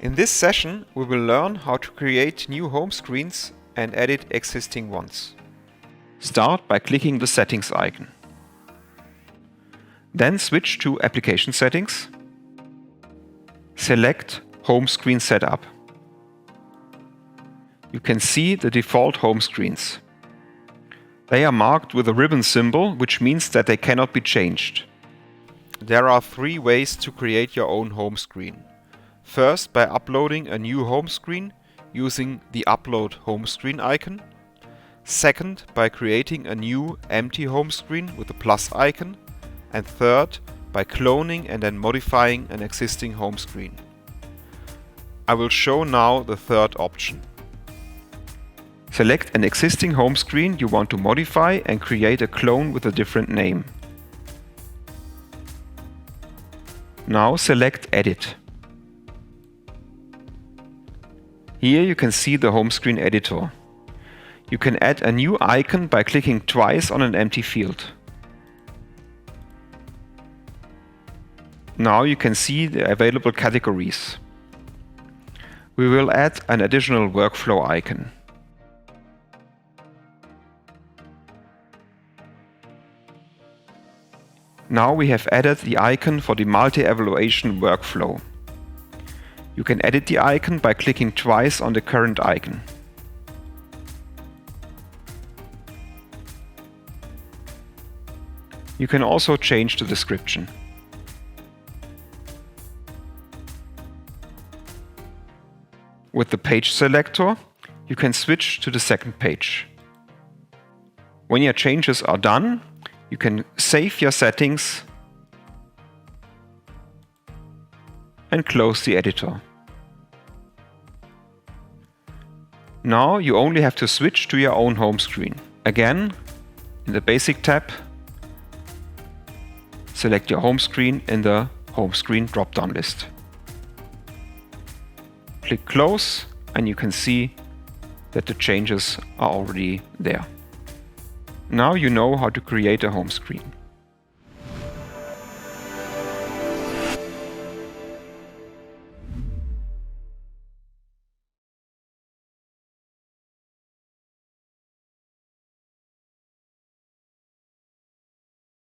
In this session, we will learn how to create new home screens and edit existing ones. Start by clicking the Settings icon. Then switch to Application Settings. Select Home Screen Setup. You can see the default home screens. They are marked with a ribbon symbol, which means that they cannot be changed. There are 3 ways to create your own home screen. First, by uploading a new home screen using the Upload Home Screen icon. Second, by creating a new empty home screen with the plus icon. And third, by cloning and then modifying an existing home screen. I will show now the third option. Select an existing home screen you want to modify and create a clone with a different name. Now select Edit. Here you can see the home screen editor. You can add a new icon by clicking twice on an empty field. Now you can see the available categories. We will add an additional workflow icon. Now we have added the icon for the multi-evaluation workflow. You can edit the icon by clicking twice on the current icon. You can also change the description. With the page selector, you can switch to the second page. When your changes are done, you can save your settings and close the editor. Now you only have to switch to your own home screen. Again, in the Basic tab, select your home screen in the Home Screen drop-down list. Click Close and you can see that the changes are already there. Now you know how to create a home screen.